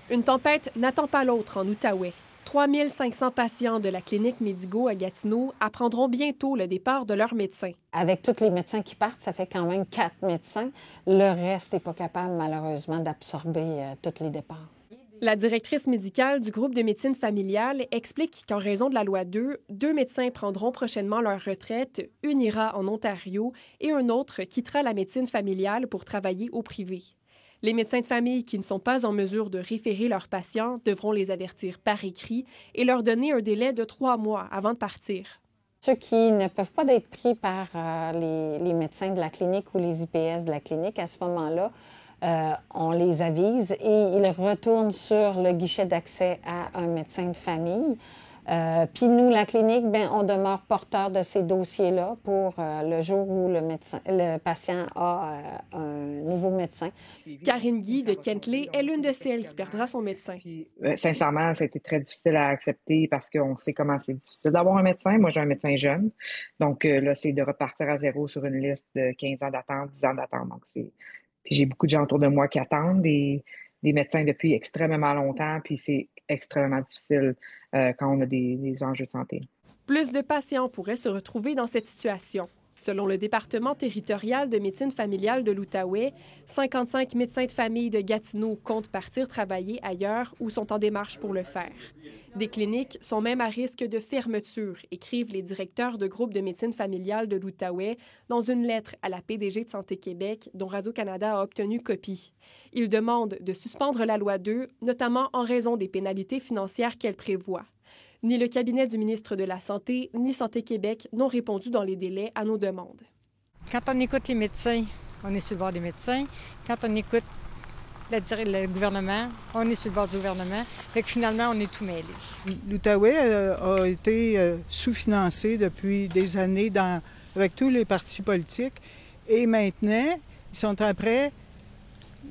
Une tempête n'attend pas l'autre en Outaouais. 3500 patients de la clinique Medigo à Gatineau apprendront bientôt le départ de leur médecin. Avec tous les médecins qui partent, ça fait quand même 4 médecins. Le reste n'est pas capable, malheureusement, d'absorber tous les départs. La directrice médicale du groupe de médecine familiale explique qu'en raison de la loi 2, 2 médecins prendront prochainement leur retraite, une ira en Ontario et un autre quittera la médecine familiale pour travailler au privé. Les médecins de famille qui ne sont pas en mesure de référer leurs patients devront les avertir par écrit et leur donner un délai de 3 mois avant de partir. Ceux qui ne peuvent pas être pris par les médecins de la clinique ou les IPS de la clinique, à ce moment-là, on les avise et ils retournent sur le guichet d'accès à un médecin de famille. Puis nous, la clinique, on demeure porteur de ces dossiers-là pour le jour où le patient a un nouveau médecin. Karine Guy de Kentley est l'une de celles qui perdra son médecin. Sincèrement, ça a été très difficile à accepter parce qu'on sait comment c'est difficile d'avoir un médecin. Moi, j'ai un médecin jeune. Donc là, c'est de repartir à zéro sur une liste de 15 ans d'attente, 10 ans d'attente. Donc Puis j'ai beaucoup de gens autour de moi qui attendent, des médecins depuis extrêmement longtemps, puis c'est extrêmement difficile quand on a des enjeux de santé. Plus de patients pourraient se retrouver dans cette situation. Selon le département territorial de médecine familiale de l'Outaouais, 55 médecins de famille de Gatineau comptent partir travailler ailleurs ou sont en démarche pour le faire. Des cliniques sont même à risque de fermeture, écrivent les directeurs de groupes de médecine familiale de l'Outaouais dans une lettre à la PDG de Santé Québec dont Radio-Canada a obtenu copie. Ils demandent de suspendre la loi 2, notamment en raison des pénalités financières qu'elle prévoit. Ni le cabinet du ministre de la Santé, ni Santé Québec n'ont répondu dans les délais à nos demandes. Quand on écoute les médecins, on est sur le bord des médecins. Quand on écoute le gouvernement, on est sur le bord du gouvernement. Fait que finalement, on est tout mêlés. L'Outaouais a été sous-financé depuis des années avec tous les partis politiques. Et maintenant, ils sont après.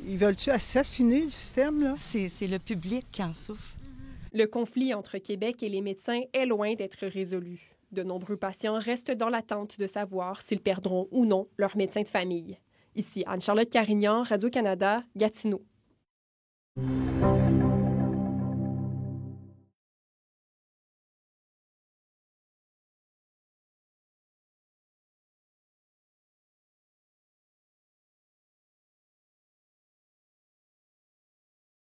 Ils veulent-tu assassiner le système, là? C'est le public qui en souffre. Le conflit entre Québec et les médecins est loin d'être résolu. De nombreux patients restent dans l'attente de savoir s'ils perdront ou non leur médecin de famille. Ici Anne-Charlotte Carignan, Radio-Canada, Gatineau.